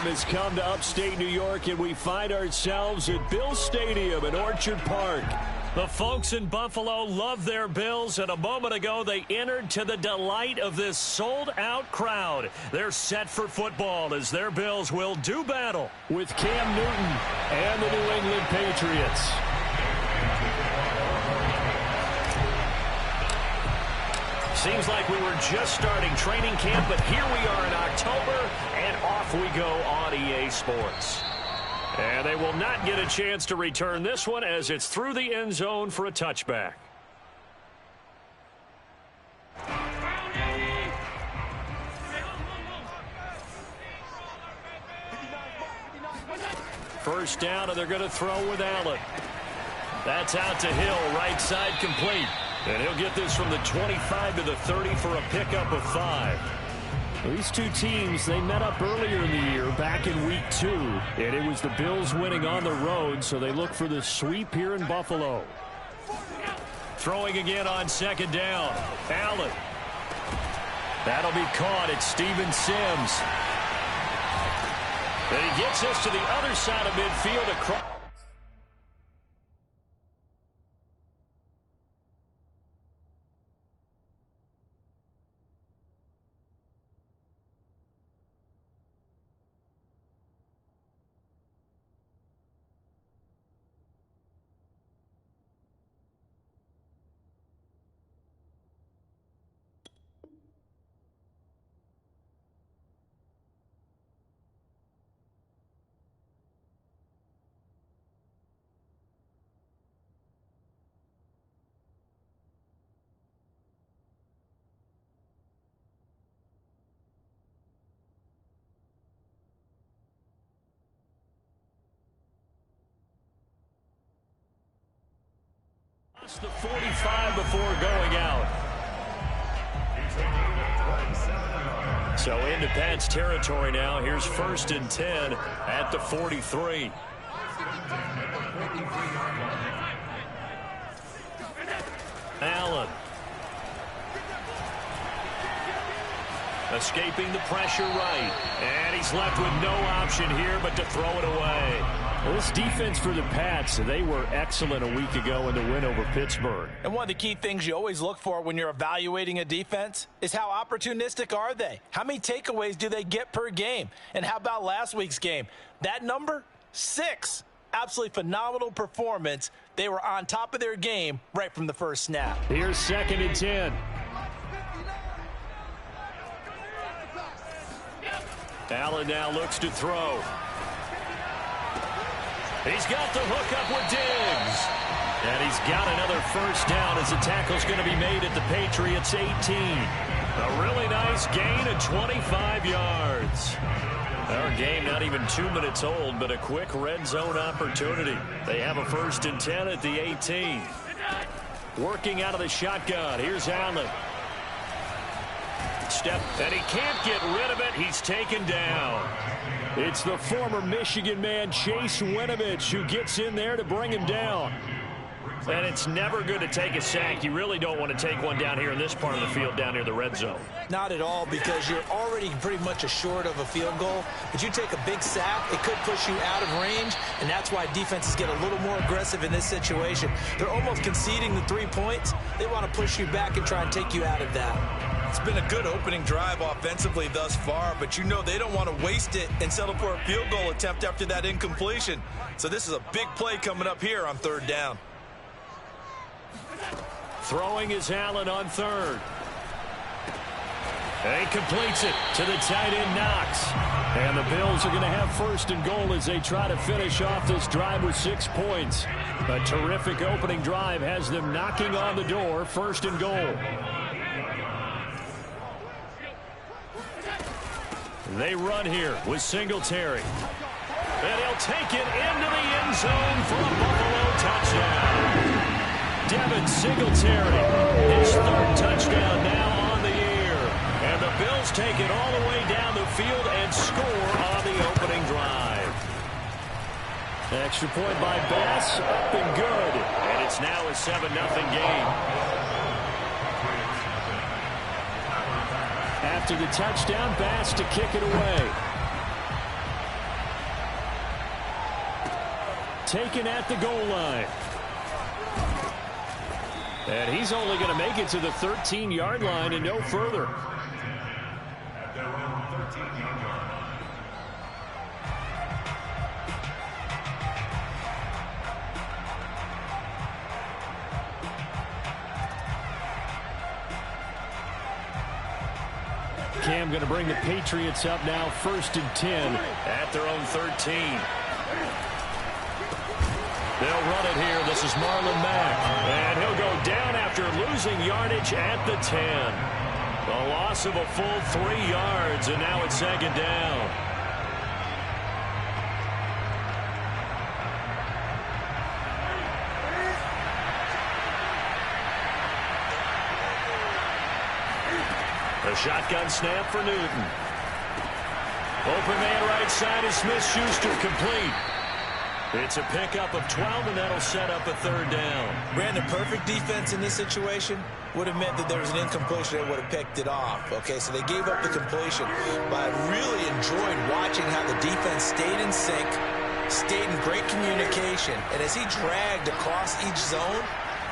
time has come to upstate New York, and we find ourselves at Bill Stadium in Orchard Park. The folks in Buffalo love their Bills, and a moment ago they entered to the delight of this sold-out crowd. They're set for football as their Bills will do battle with Cam Newton and the New England Patriots. Seems like we were just starting training camp, but here we are in October, and off we go on EA Sports. And they will not get a chance to return this one as it's through the end zone for a touchback. First down, and they're going to throw with Allen. That's out to Hill, right side complete. And he'll get this from the 25 to the 30 for a pickup of 5. These two teams, they met up earlier in the year, back in Week 2. And it was the Bills winning on the road, so they look for the sweep here in Buffalo. Throwing again on second down. Allen. That'll be caught. It's Steven Sims. And he gets us to the other side of midfield across. The 45 before going out. So into Pat's territory now. Here's 1st and 10 at the 43. Allen. Escaping the pressure right. And he's left with no option here but to throw it away. Well, this defense for the Pats, they were excellent a week ago in the win over Pittsburgh. And one of the key things you always look for when you're evaluating a defense is how opportunistic are they? How many takeaways do they get per game? And how about last week's game? That number, 6. Absolutely phenomenal performance. They were on top of their game right from the first snap. Here's 2nd and 10. Allen now looks to throw. He's got the hook up with Diggs. And he's got another first down as the tackle's going to be made at the Patriots 18. A really nice gain of 25 yards. Our game not even 2 minutes old, but a quick red zone opportunity. They have a 1st and 10 at the 18. Working out of the shotgun. Here's Allen. Step, and he can't get rid of it. He's taken down. It's the former Michigan man, Chase Winovich, who gets in there to bring him down. And it's never good to take a sack. You really don't want to take one down here in this part of the field, down near the red zone. Not at all, because you're already pretty much assured of a field goal. But you take a big sack, it could push you out of range, and that's why defenses get a little more aggressive in this situation. They're almost conceding the 3 points. They want to push you back and try and take you out of that. It's been a good opening drive offensively thus far, but you know they don't want to waste it and settle for a field goal attempt after that incompletion. So this is a big play coming up here on 3rd down. Throwing is Allen on 3rd. And he completes it to the tight end, Knox. And the Bills are going to have 1st and goal as they try to finish off this drive with 6 points. A terrific opening drive has them knocking on the door, 1st and goal. They run here with Singletary. And he'll take it into the end zone for a Buffalo touchdown. Devin Singletary, his 3rd touchdown now on the year. And the Bills take it all the way down the field and score on the opening drive. Extra point by Bass, up and good. And it's now a 7-0 game. After the touchdown, Bass to kick it away. taken at the goal line. And he's only going to make it to the 13-yard line and no further. Cam going to bring the Patriots up now, 1st and 10 at their own 13. They'll run it here. This is Marlon Mack. And he'll go down after losing yardage at the 10. A loss of a full 3 yards, and now it's 2nd down. A shotgun snap for Newton. Open man right side is Smith-Schuster, complete. It's a pickup of 12, and that'll set up a 3rd down. Brandon, perfect defense in this situation would have meant that there was an incompletion that would have picked it off. Okay, so they gave up the completion. But I really enjoyed watching how the defense stayed in sync, stayed in great communication. And as he dragged across each zone,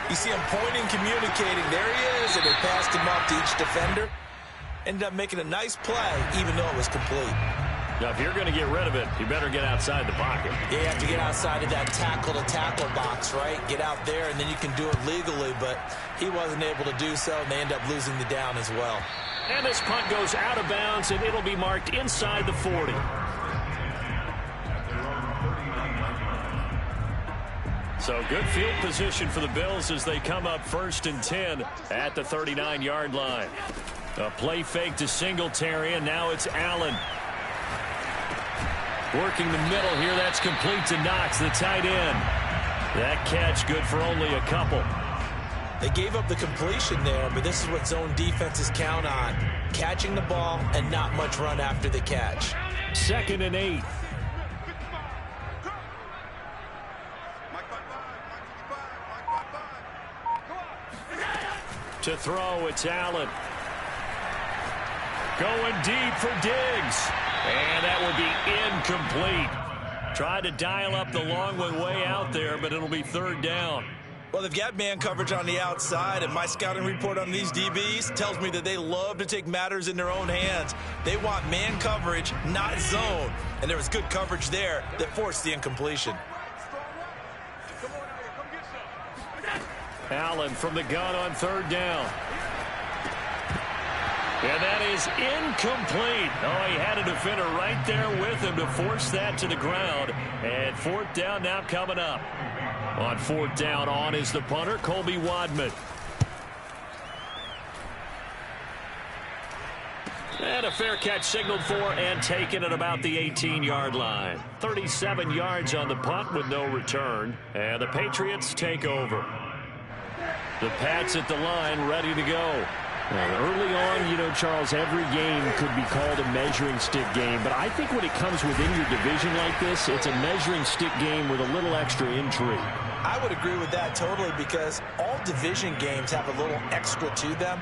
you see him pointing, communicating. There he is, and they passed him off to each defender. Ended up making a nice play, even though it was complete. Now, if you're going to get rid of it, you better get outside the pocket. Yeah, you have to get outside of that tackle-to-tackle box, right? Get out there, and then you can do it legally. But he wasn't able to do so, and they end up losing the down as well. And this punt goes out of bounds, and it'll be marked inside the 40. So good field position for the Bills as they come up 1st and 10 at the 39-yard line. A play fake to Singletary, and now it's Allen. Working the middle here, that's complete to Knox, the tight end. That catch good for only a couple. They gave up the completion there, but this is what zone defenses count on. Catching the ball and not much run after the catch. 2nd and 8. To throw, it's Allen. Going deep for Diggs. And that will be incomplete. Tried to dial up the long one way out there, but it'll be 3rd down. Well, they've got man coverage on the outside, and my scouting report on these DBs tells me that they love to take matters in their own hands. They want man coverage, not zone. And there was good coverage there that forced the incompletion. Allen from the gun on 3rd down. And that is incomplete. Oh, he had a defender right there with him to force that to the ground. And 4th down now coming up. On 4th down, on is the punter, Colby Wadman. And a fair catch signaled for and taken at about the 18-yard line. 37 yards on the punt with no return. And the Patriots take over. The Pats at the line, ready to go. Well, early on, you know, Charles, every game could be called a measuring stick game. But I think when it comes within your division like this, it's a measuring stick game with a little extra intrigue. I would agree with that totally because all division games have a little extra to them.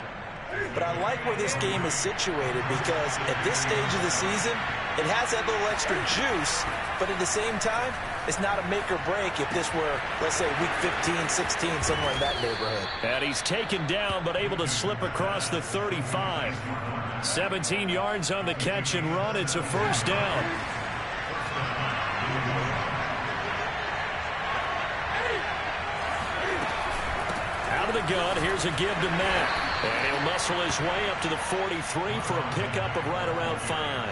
But I like where this game is situated because at this stage of the season, it has that little extra juice. But at the same time, it's not a make or break if this were, let's say, week 15, 16, somewhere in that neighborhood. And he's taken down but able to slip across the 35. 17 yards on the catch and run. It's a 1st down. Out of the gun, here's a give to Matt. And he'll muscle his way up to the 43 for a pickup of right around 5.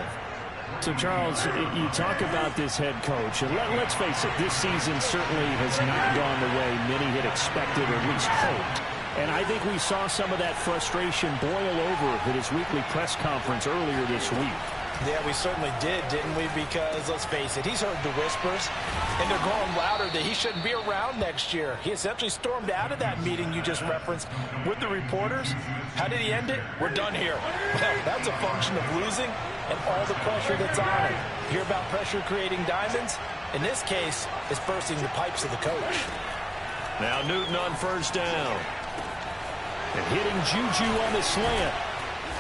So, Charles, you talk about this head coach, and let's face it, this season certainly has not gone the way many had expected or at least hoped. And I think we saw some of that frustration boil over at his weekly press conference earlier this week. Yeah, we certainly did, didn't we? Because, let's face it, he's heard the whispers, and they're growing louder that he shouldn't be around next year. He essentially stormed out of that meeting you just referenced with the reporters. How did he end it? We're done here. Well, that's a function of losing and all the pressure that's on him. Hear about pressure creating diamonds? In this case, it's bursting the pipes of the coach. Now Newton on 1st down. And hitting Juju on the slant.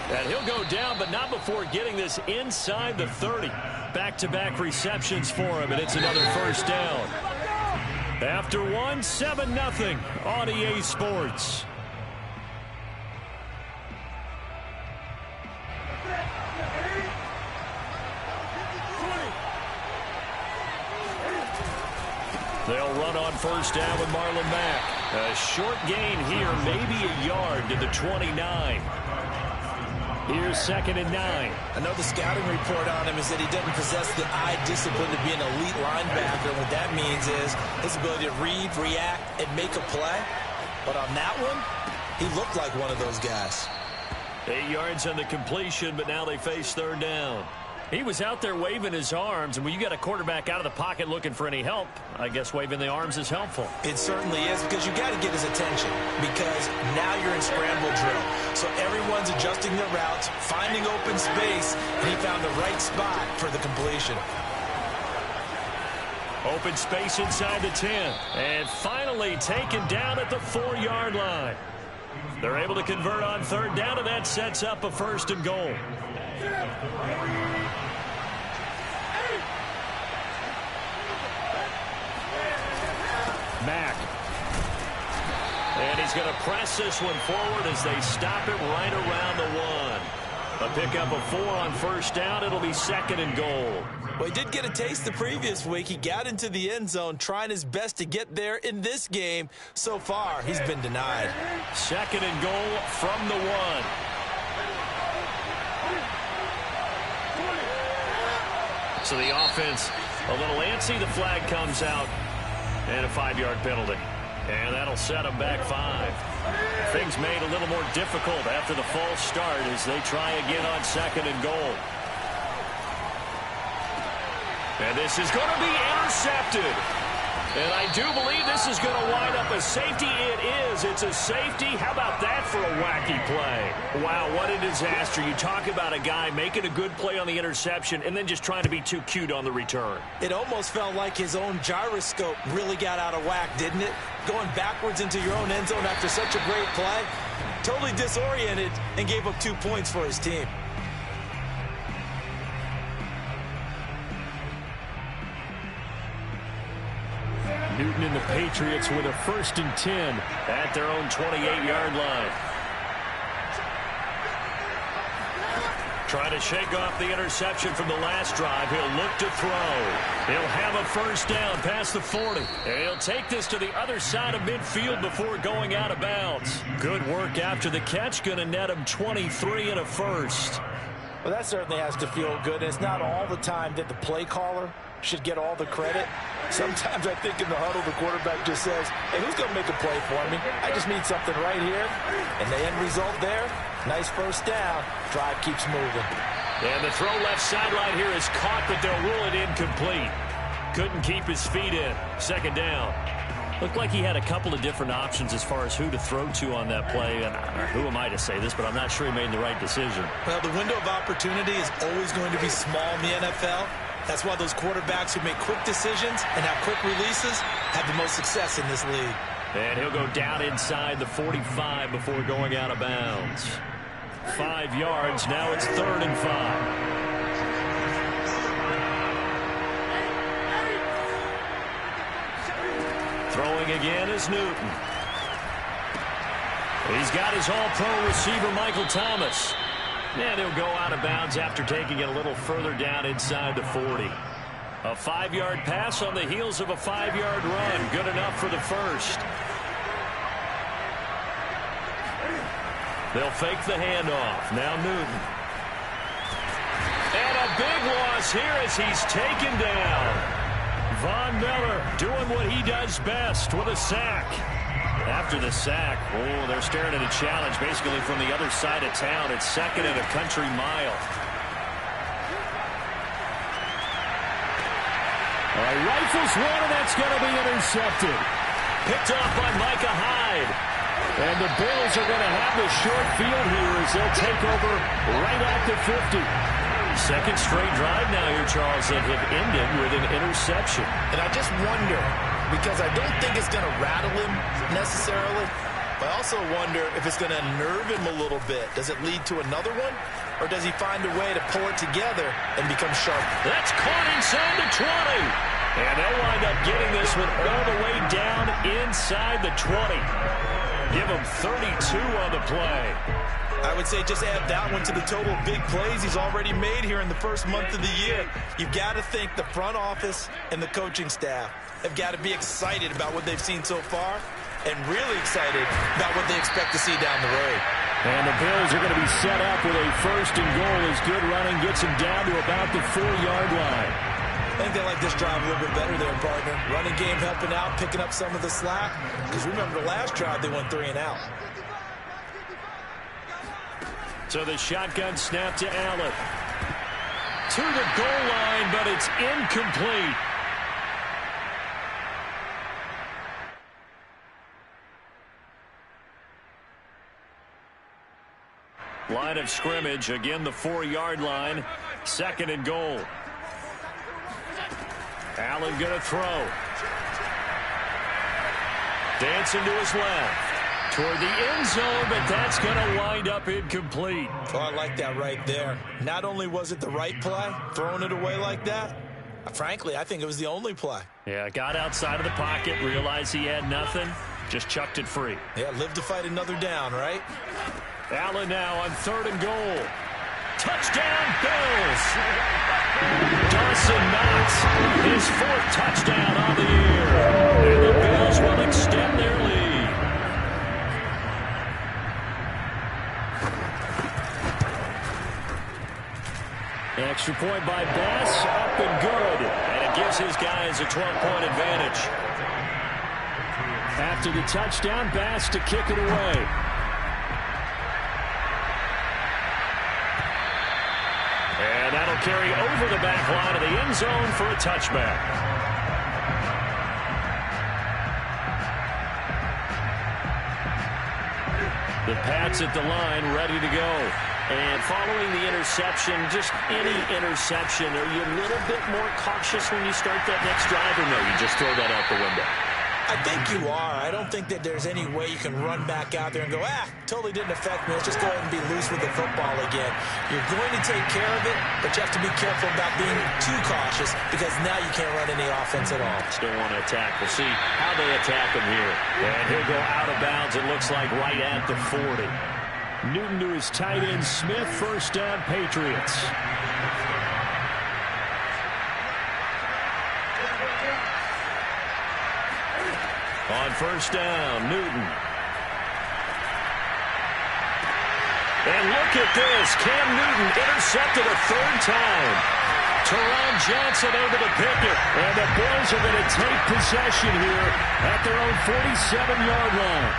And he'll go down, but not before getting this inside the 30. Back-to-back receptions for him, and it's another 1st down. After one, 7-0 on EA Sports. They'll run on first down with Marlon Mack. A short gain here, maybe a yard to the 29. Here's 2nd and 9. I know the scouting report on him is that he doesn't possess the eye discipline to be an elite linebacker. What that means is his ability to read, react, and make a play. But on that one, he looked like one of those guys. 8 yards on the completion, but now they face 3rd down. He was out there waving his arms, and when you got a quarterback out of the pocket looking for any help, I guess waving the arms is helpful. It certainly is, because you got to get his attention, because now you're in scramble drill. So everyone's adjusting their routes, finding open space, and he found the right spot for the completion. Open space inside the 10, and finally taken down at the 4-yard line. They're able to convert on 3rd down, and that sets up a 1st and goal. Mack. And he's going to press this one forward as they stop it right around the 1. A pickup of 4 on 1st down. It'll be 2nd and goal. Well, he did get a taste the previous week. He got into the end zone, trying his best to get there in this game. So far, he's been denied. 2nd and goal from the 1. So the offense a little antsy. The flag comes out, and a 5-yard penalty. And that'll set them back 5. Things made a little more difficult after the false start as they try again on 2nd and goal. And this is going to be intercepted. And I do believe this is going to wind up a safety. It is. It's a safety. How about that for a wacky play? Wow, what a disaster. You talk about a guy making a good play on the interception and then just trying to be too cute on the return. It almost felt like his own gyroscope really got out of whack, didn't it? Going backwards into your own end zone after such a great play. Totally disoriented and gave up 2 points for his team. Newton and the Patriots with a 1st and 10 at their own 28-yard line. Trying to shake off the interception from the last drive. He'll look to throw. He'll have a 1st down past the 40. And he'll take this to the other side of midfield before going out of bounds. Good work after the catch. Going to net him 23 and a 1st. Well, that certainly has to feel good. It's not all the time that the play caller should get all the credit. Sometimes I think in the huddle, the quarterback just says, hey, who's going to make a play for me? I just need something right here. And the end result there, nice 1st down. Drive keeps moving. And the throw left sideline here is caught, but they'll rule it incomplete. Couldn't keep his feet in. 2nd down. Looked like he had a couple of different options as far as who to throw to on that play. And who am I to say this, but I'm not sure he made the right decision. Well, the window of opportunity is always going to be small in the NFL. That's why those quarterbacks who make quick decisions and have quick releases have the most success in this league. And he'll go down inside the 45 before going out of bounds. 5 yards. Now it's 3rd and 5. Throwing again is Newton. He's got his all-pro receiver, Michael Thomas. And he'll go out of bounds after taking it a little further down inside the 40. A 5-yard pass on the heels of a 5-yard run. Good enough for the 1st. They'll fake the handoff. Now Newton. And a big loss here as he's taken down. Von Miller doing what he does best with a sack. After the sack, they're staring at a challenge basically from the other side of town. It's 2nd and a country mile. Rifles one, and that's going to be intercepted. Picked off by Micah Hyde. And the Bills are going to have the short field here as they'll take over right at the 50. 2nd straight drive now here, Charles, that have ended with an interception. And I just wonder, because I don't think it's going to rattle him necessarily, but I also wonder if it's going to nerve him a little bit. Does it lead to another one? Or does he find a way to pull it together and become sharp? That's caught inside the 20. And they'll wind up getting this one all the way down inside the 20. Give him 32 on the play. I would say just add that one to the total of big plays he's already made here in the first month of the year. You've got to think the front office and the coaching staff have got to be excited about what they've seen so far and really excited about what they expect to see down the road. And the Bills are going to be set up with a first and goal as good running gets them down to about the 4-yard line. I think they like this drive a little bit better there, partner. Running game helping out, picking up some of the slack. Because remember the last drive, they went 3 and out. So the shotgun snap to Allen. To the goal line, but it's incomplete. Line of scrimmage, again the 4-yard line. Second and goal. Allen going to throw. Dancing to his left. Toward the end zone, but that's going to wind up incomplete. Oh, I like that right there. Not only was it the right play, throwing it away like that, frankly, I think it was the only play. Yeah, got outside of the pocket, realized he had nothing, just chucked it free. Yeah, live to fight another down, right? Allen now on 3rd and goal. Touchdown, Bills! Dawson Knox, his 4th touchdown on the year. And the Bills will extend their lead. Extra point by Bass, up and good. And it gives his guys a 12-point advantage. After the touchdown, Bass to kick it away. And that'll carry over the back line of the end zone for a touchback. The Pats at the line, ready to go. And following the interception, just any interception, are you a little bit more cautious when you start that next drive, or no, you just throw that out the window? I think you are. I don't think that there's any way you can run back out there and go, totally didn't affect me. Let's just go ahead and be loose with the football again. You're going to take care of it, but you have to be careful about being too cautious because now you can't run any offense at all. Still want to attack. We'll see how they attack him here. And he'll go out of bounds, it looks like, right at the 40. Newton to his tight end, Smith, first down, Patriots. On first down, Newton. And look at this. Cam Newton intercepted a 3rd time. Teron Johnson able to pick it. And the Bills are going to take possession here at their own 47-yard line.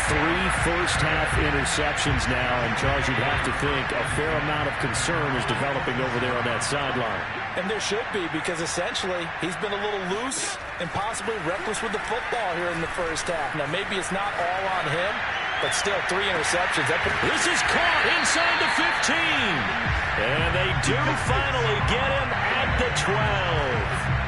3 first-half interceptions now, and Charles, you'd have to think a fair amount of concern is developing over there on that sideline. And there should be, because essentially he's been a little loose and possibly reckless with the football here in the first half. Now, maybe it's not all on him, but still 3 interceptions. This is caught inside the 15. And they do finally get him at the 12.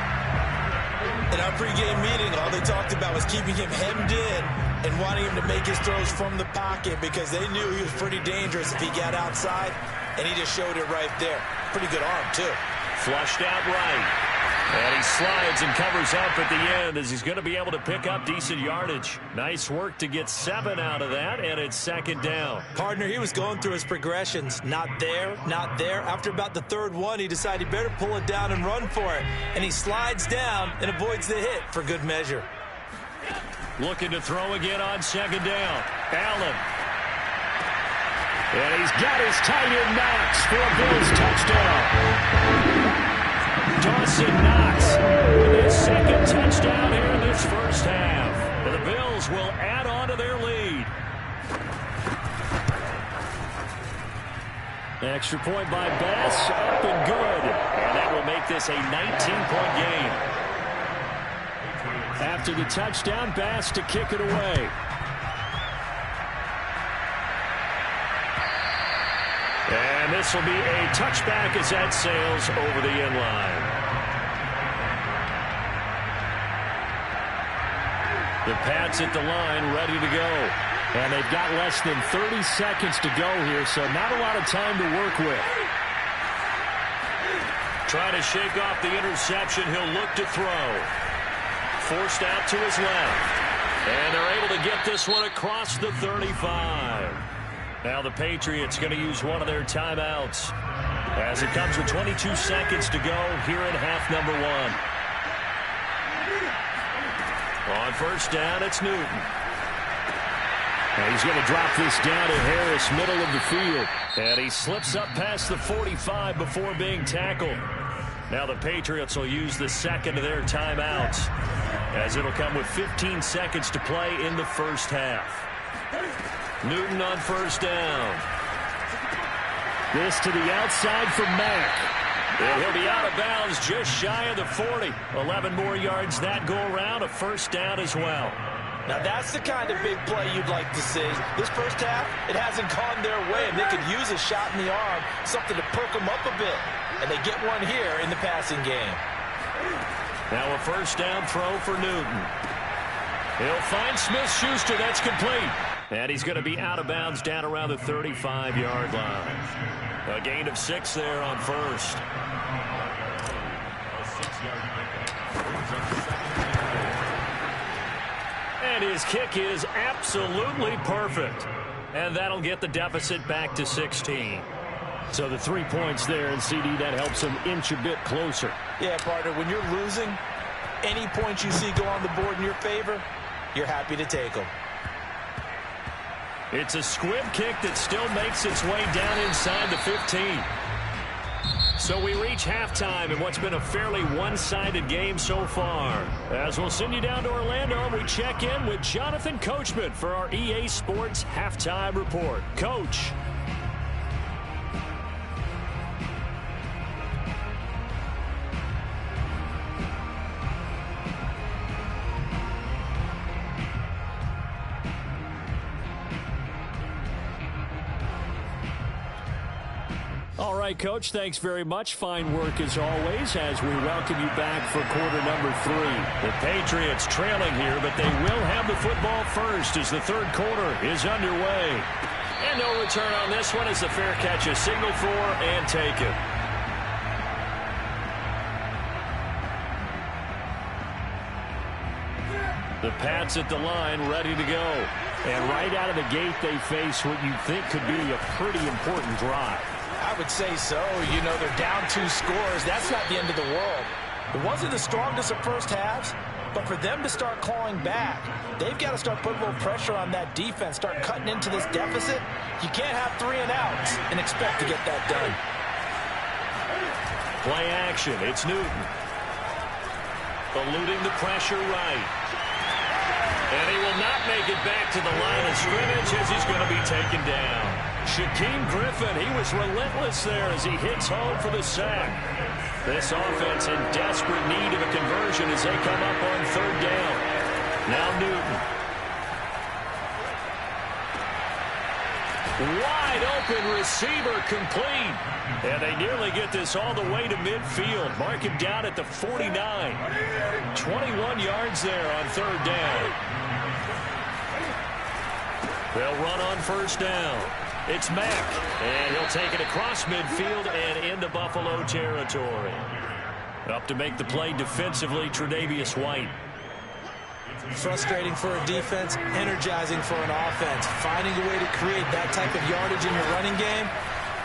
In our pregame meeting, all they talked about was keeping him hemmed in and wanting him to make his throws from the pocket because they knew he was pretty dangerous if he got outside, and he just showed it right there. Pretty good arm, too. Flushed out right. And he slides and covers up at the end as he's going to be able to pick up decent yardage. Nice work to get 7 out of that, and it's 2nd down. Partner, he was going through his progressions. Not there, not there. After about the 3rd one, he decided he better pull it down and run for it. And he slides down and avoids the hit for good measure. Looking to throw again on 2nd down. Allen. And he's got his tight end Knox for a Bills touchdown. Dawson Knox with his 2nd touchdown here in this first half. And the Bills will add on to their lead. Extra point by Bass, up and good. And that will make this a 19-point game. After the touchdown, Bass to kick it away. And this will be a touchback as that sails over the end line. The Pats at the line, ready to go. And they've got less than 30 seconds to go here, so not a lot of time to work with. trying to shake off the interception. He'll look to throw. Forced out to his left. And they're able to get this one across the 35. Now the Patriots going to use one of their timeouts as it comes with 22 seconds to go here in half number 1. On first down, it's Newton. And he's going to drop this down to Harris, middle of the field. And he slips up past the 45 before being tackled. Now the Patriots will use the second of their timeouts as it'll come with 15 seconds to play in the first half. Newton on first down. This to the outside for Mack. And he'll be out of bounds just shy of the 40. 11 more yards that go around, a first down as well. Now that's the kind of big play you'd like to see. This first half, it hasn't gone their way, and they could use a shot in the arm, something to perk them up a bit. And they get one here in the passing game. Now a first down throw for Newton. He'll find Smith-Schuster. That's complete. And he's going to be out of bounds down around the 35-yard line. A gain of 6 there on first. And his kick is absolutely perfect. And that'll get the deficit back to 16. So the 3 points there, and CD, that helps him inch a bit closer. Yeah, partner, when you're losing, any points you see go on the board in your favor, you're happy to take them. It's a squib kick that still makes its way down inside the 15. So we reach halftime in what's been a fairly one-sided game so far. As we'll send you down to Orlando, and we check in with Jonathan Coachman for our EA Sports Halftime Report. Coach. All right, Coach, thanks very much. Fine work as always as we welcome you back for quarter number 3. The Patriots trailing here, but they will have the football first as the third quarter is underway. And no return on this one as the fair catch is signaled for and taken. The Pats at the line ready to go. And right out of the gate, they face what you think could be a pretty important drive. I would say so. You know, they're down 2 scores. That's not the end of the world. It wasn't the strongest of first halves, but for them to start clawing back, they've got to start putting a little pressure on that defense, start cutting into this deficit. You can't have 3 and outs and expect to get that done. Play action. It's Newton. Eluding the pressure right. And he will not make it back to the line of scrimmage as he's going to be taken down. Shaquem Griffin, he was relentless there as he hits home for the sack. This offense in desperate need of a conversion as they come up on third down. Now Newton. Wide open receiver complete. And they nearly get this all the way to midfield. Mark him down at the 49. 21 yards there on third down. They'll run on first down. It's Mack, and he'll take it across midfield and into Buffalo territory. Up to make the play defensively, Tre'Davious White. Frustrating for a defense, energizing for an offense. Finding a way to create that type of yardage in your running game,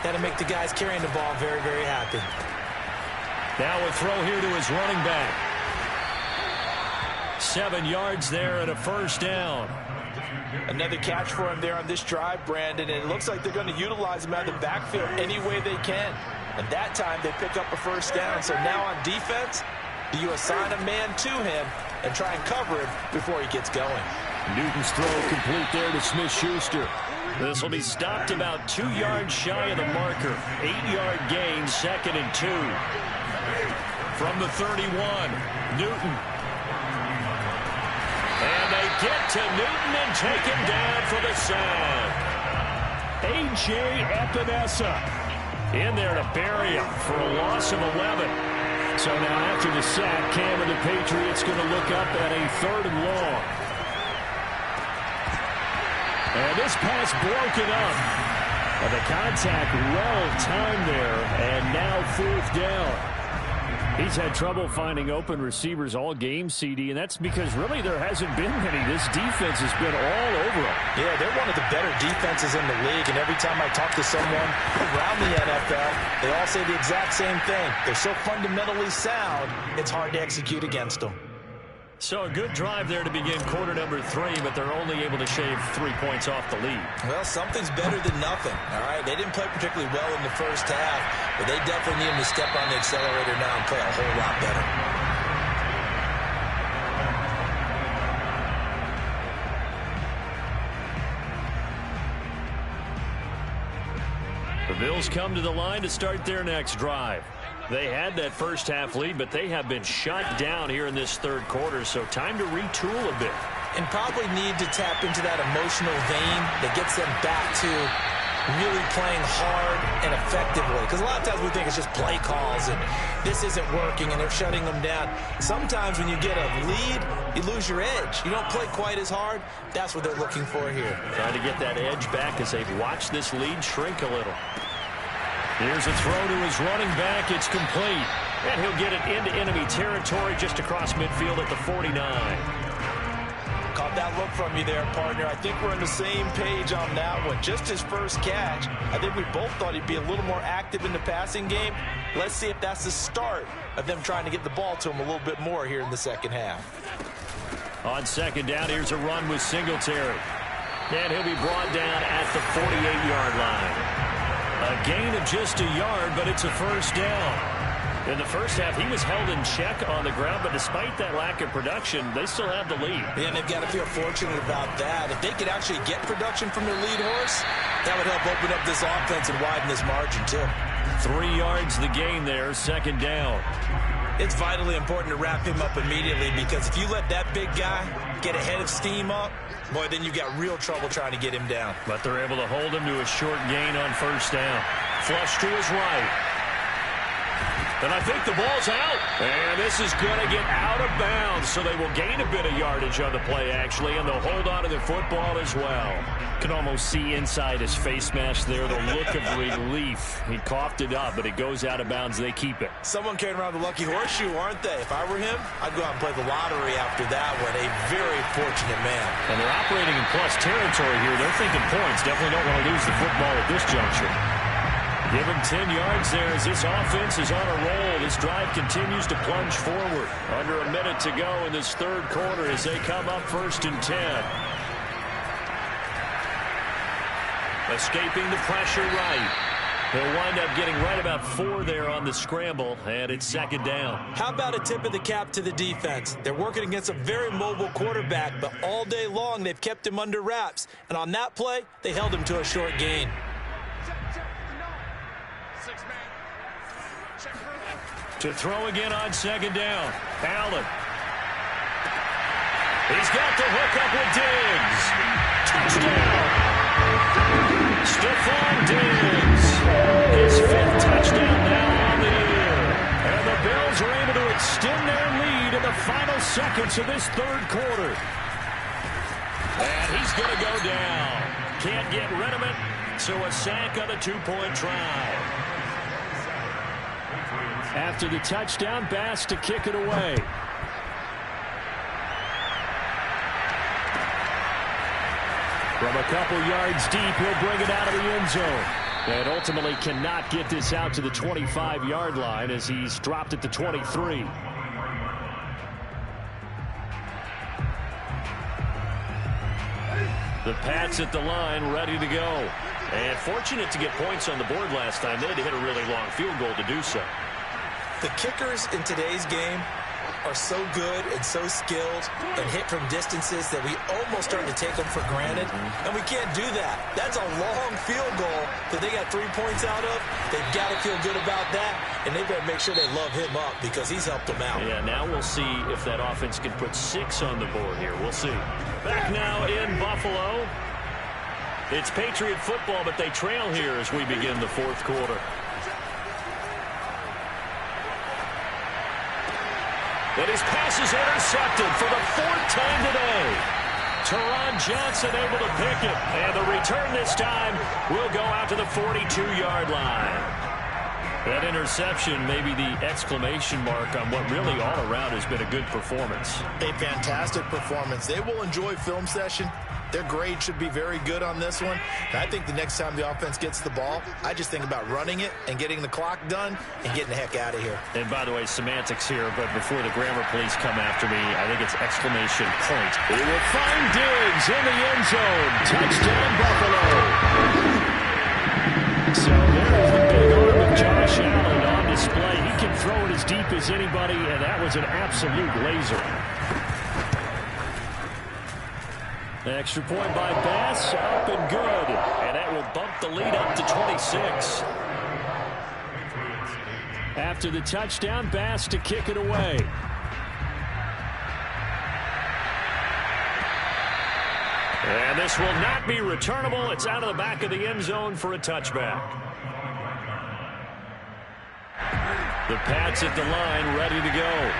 that'll make the guys carrying the ball very, very happy. Now a throw here to his running back. 7 yards there and a first down. Another catch for him there on this drive, Brandon, and it looks like they're going to utilize him out of the backfield any way they can. And that time they pick up a first down. So now on defense, do you assign a man to him and try and cover him before he gets going? Newton's throw complete there to Smith-Schuster. This will be stopped about 2 yards shy of the marker. 8-yard gain, 2nd and 2. From the 31, Newton. And they get to Newton and take him down for the sack. A.J. Epinesa in there to bury him for a loss of 11. So now after the sack, Cam and the Patriots going to look up at a 3rd and long. And this pass broken up. And the contact well timed there, and now 4th down. He's had trouble finding open receivers all game, CD, and that's because really there hasn't been many. This defense has been all over him. Yeah, they're one of the better defenses in the league, and every time I talk to someone around the NFL, they all say the exact same thing. They're so fundamentally sound, it's hard to execute against them. So a good drive there to begin quarter number 3, but they're only able to shave 3 points off the lead. Well, something's better than nothing, all right? They didn't play particularly well in the first half, but they definitely need them to step on the accelerator now and play a whole lot better. The Bills come to the line to start their next drive. They had that first half lead, but they have been shut down here in this third quarter, so time to retool a bit. And probably need to tap into that emotional vein that gets them back to really playing hard and effectively. Because a lot of times we think it's just play calls and this isn't working and they're shutting them down. Sometimes when you get a lead, you lose your edge. You don't play quite as hard. That's what they're looking for here. Trying to get that edge back as they've watched this lead shrink a little. Here's a throw to his running back. It's complete. And he'll get it into enemy territory just across midfield at the 49. Caught that look from you there, partner. I think we're on the same page on that one. Just his first catch. I think we both thought he'd be a little more active in the passing game. Let's see if that's the start of them trying to get the ball to him a little bit more here in the second half. On second down, here's a run with Singletary. And he'll be brought down at the 48-yard line. A gain of just a yard, but it's a first down. In the first half, he was held in check on the ground, but despite that lack of production, they still have the lead. Yeah, and they've got to feel fortunate about that. If they could actually get production from their lead horse, that would help open up this offense and widen this margin, too. 3 yards the gain there, second down. It's vitally important to wrap him up immediately because if you let that big guy get a head of steam up, boy, then you've got real trouble trying to get him down. But they're able to hold him to a short gain on first down. Flush to his right. And I think the ball's out. And this is going to get out of bounds, so they will gain a bit of yardage on the play, actually, and they'll hold on to the football as well. Can almost see inside his face mask there, the look of relief. He coughed it up, but it goes out of bounds. They keep it. Someone carrying around the lucky horseshoe, aren't they? If I were him, I'd go out and play the lottery after that one. A very fortunate man. And they're operating in plus territory here. They're thinking points. Definitely don't want to lose the football at this juncture. Give him 10 yards there as this offense is on a roll. This drive continues to plunge forward. Under a minute to go in this third quarter as they come up 1st and 10. Escaping the pressure right. He'll wind up getting right about 4 there on the scramble, and it's second down. How about a tip of the cap to the defense? They're working against a very mobile quarterback, but all day long they've kept him under wraps. And on that play, they held him to a short gain. To throw again on second down. Allen. He's got the hook up with Diggs. Touchdown. Stephon Diggs. His 5th touchdown now on the year. And the Bills are able to extend their lead in the final seconds of this third quarter. And he's going to go down. Can't get rid of it. So a sack on a 2-point try. After the touchdown, Bass to kick it away. From a couple yards deep, he'll bring it out of the end zone. And ultimately cannot get this out to the 25-yard line as he's dropped at the 23. The Pats at the line, ready to go. And fortunate to get points on the board last time. They had to hit a really long field goal to do so. The kickers in today's game are so good and so skilled and hit from distances that we almost start to take them for granted. And we can't do that. That's a long field goal that they got 3 points out of. They've got to feel good about that, and they better make sure they love him up because he's helped them out. Yeah, now we'll see if that offense can put 6 on the board here. We'll see. Back now in Buffalo. It's Patriot football, but they trail here as we begin the fourth quarter. And his pass is intercepted for the 4th time today. Teron Johnson able to pick it. And the return this time will go out to the 42-yard line. That interception may be the exclamation mark on what really all around has been a good performance. A fantastic performance. They will enjoy film session. Their grade should be very good on this one. And I think the next time the offense gets the ball, I just think about running it and getting the clock done and getting the heck out of here. And by the way, semantics here, but before the grammar police come after me, I think it's exclamation point. He will find Diggs in the end zone. Touchdown, Buffalo. So there's the big arm of Josh Allen on display. He can throw it as deep as anybody, and that was an absolute laser. Extra point by Bass, up and good. And that will bump the lead up to 26. After the touchdown, Bass to kick it away. And this will not be returnable. It's out of the back of the end zone for a touchback. The Pats at the line, ready to go.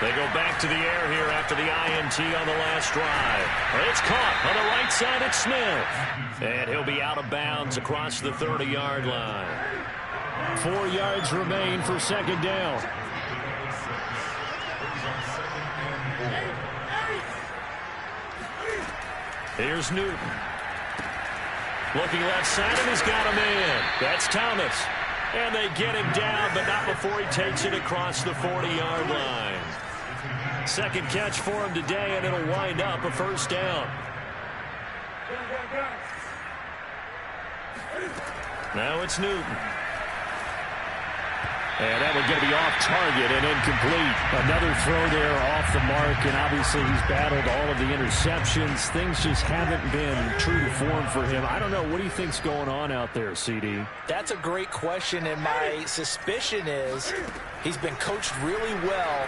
They go back to the air here after the INT on the last drive. It's caught on the right side. It's Smith. And he'll be out of bounds across the 30-yard line. 4 yards remain for second down. Here's Newton. Looking left side, and he's got a man. That's Thomas. And they get him down, but not before he takes it across the 40-yard line. Second catch for him today, and it'll wind up a first down. Now it's Newton. And that one going to be off target and incomplete. Another throw there off the mark, and obviously he's battled all of the interceptions. Things just haven't been true to form for him. I don't know. What do you think's going on out there, CD? That's a great question, and my suspicion is he's been coached really well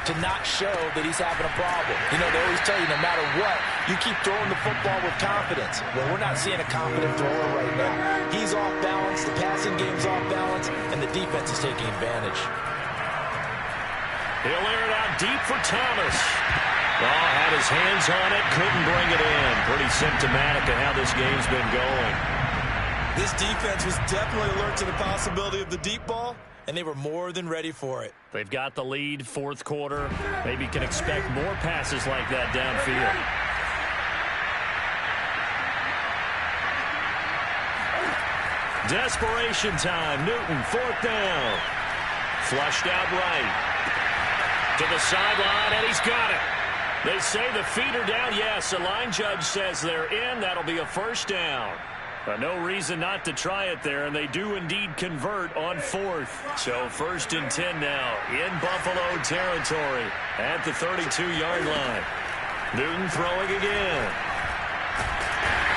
to not show that he's having a problem. You know, they always tell you no matter what, you keep throwing the football with confidence. Well, we're not seeing a confident thrower right now. He's off balance, the passing game's off balance, and the defense is taking advantage. He'll air it out deep for Thomas. Oh, had his hands on it, couldn't bring it in. Pretty symptomatic of how this game's been going. This defense was definitely alert to the possibility of the deep ball, and they were more than ready for it. They've got the lead, fourth quarter. Maybe can expect more passes like that downfield. Desperation time. Newton, fourth down. Flushed out right. To the sideline, and he's got it. They say the feet are down. Yes, the line judge says they're in. That'll be a first down. No reason not to try it there, and they do indeed convert on fourth. So first and 10 now in Buffalo territory at the 32-yard line. Newton throwing again.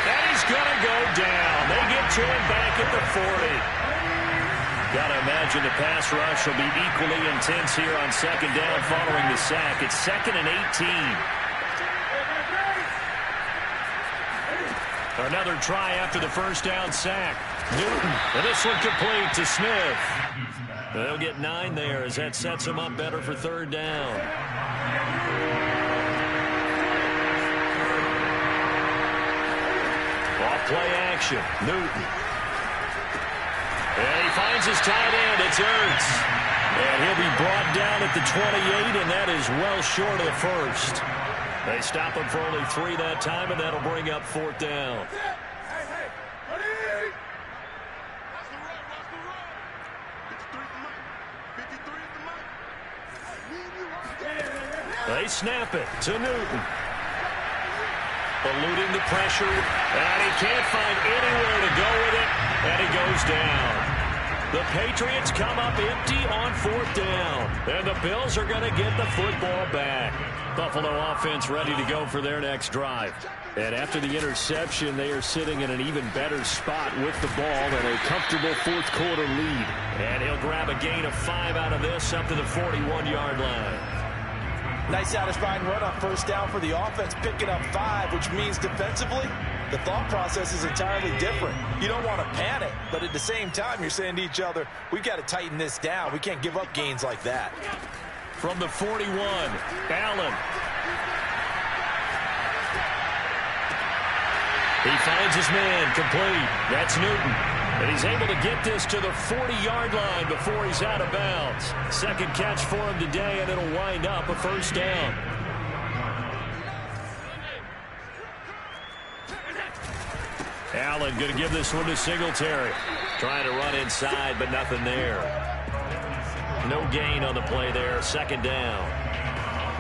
And he's going to go down. They get to him back at the 40. Got to imagine the pass rush will be equally intense here on second down following the sack. It's 2nd and 18. Another try after the first down sack. Newton, and this one complete to Smith. They'll get 9 there as that sets them up better for third down. Off play action. Newton. And he finds his tight end. It's Ertz. And he'll be brought down at the 28, and that is well short of the first. They stop him for only 3 that time, and that'll bring up fourth down. They snap it to Newton. Eluding the pressure, and he can't find anywhere to go with it, and he goes down. The Patriots come up empty on fourth down, and the Bills are going to get the football back. Buffalo offense ready to go for their next drive. And after the interception, they are sitting in an even better spot with the ball and a comfortable fourth quarter lead. And he'll grab a gain of 5 out of this up to the 41-yard line. Nice satisfying run on first down for the offense, picking up 5, which means defensively, the thought process is entirely different. You don't want to panic, but at the same time, you're saying to each other, we've got to tighten this down. We can't give up gains like that. From the 41, Allen. He finds his man, complete. That's Newton. And he's able to get this to the 40-yard line before he's out of bounds. Second catch for him today, and it'll wind up a first down. Allen going to give this one to Singletary. Trying to run inside, but nothing there. No gain on the play there. Second down.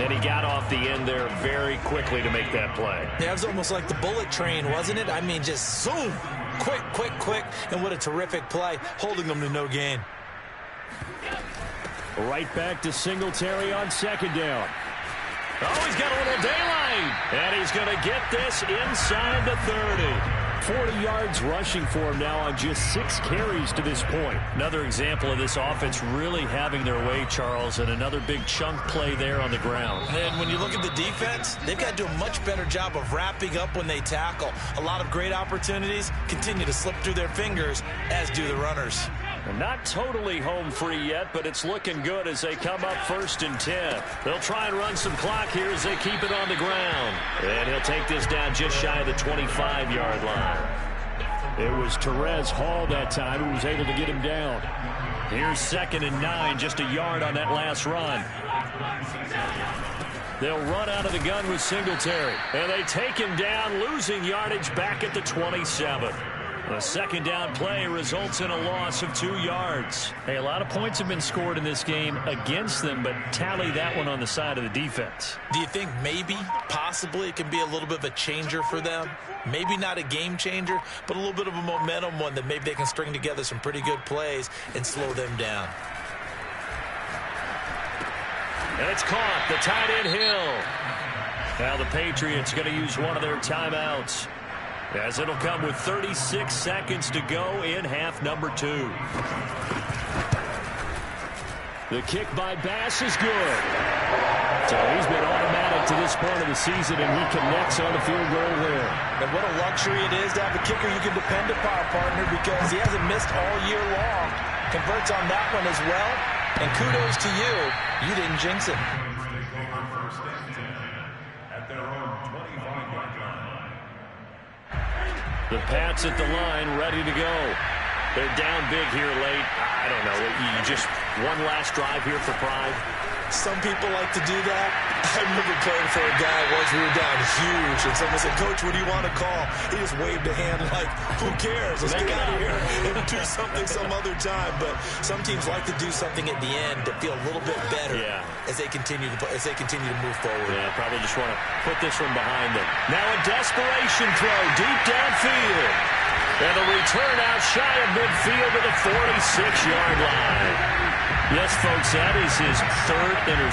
And he got off the end there very quickly to make that play. Yeah, it was almost like the bullet train, wasn't it? I mean, just zoom. Quick, quick, quick. And what a terrific play, holding them to no gain. Right back to Singletary on second down. Oh, he's got a little daylight. And he's going to get this inside the 30. 40 yards rushing for him now on just 6 carries to this point. Another example of this offense really having their way, Charles, and another big chunk play there on the ground. And when you look at the defense, they've got to do a much better job of wrapping up when they tackle. A lot of great opportunities continue to slip through their fingers, as do the runners. Not totally home free yet, but it's looking good as they come up 1st and 10. They'll try and run some clock here as they keep it on the ground. And he'll take this down just shy of the 25-yard line. It was Therese Hall that time who was able to get him down. Here's 2nd and 9, just a yard on that last run. They'll run out of the gun with Singletary. And they take him down, losing yardage back at the 27. The second down play results in a loss of 2 yards. Hey, a lot of points have been scored in this game against them, but tally that one on the side of the defense. Do you think maybe, possibly, it can be a little bit of a changer for them? Maybe not a game changer, but a little bit of a momentum one that maybe they can string together some pretty good plays and slow them down. And it's caught. The tight end Hill. Now the Patriots going to use one of their timeouts, as it'll come with 36 seconds to go in half number 2. The kick by Bass is good. So he's been automatic to this point of the season, and he connects on the field goal there. And what a luxury it is to have a kicker you can depend upon, partner, because he hasn't missed all year long. Converts on that one as well. And kudos to you. You didn't jinx it. The Pats at the line, ready to go. They're down big here late. I don't know. You just one last drive here for pride. Some people like to do that. I remember playing for a guy once. We were down huge, and someone said, "Coach, what do you want to call?" He just waved a hand like, "Who cares? Let's get out of here and do something some other time." But some teams like to do something at the end to feel a little bit better as they continue to move forward. Yeah, probably just want to put this one behind them. Now a desperation throw deep downfield. And a return out shy of midfield to the 46-yard line. Yes, folks, that is his 3rd interception.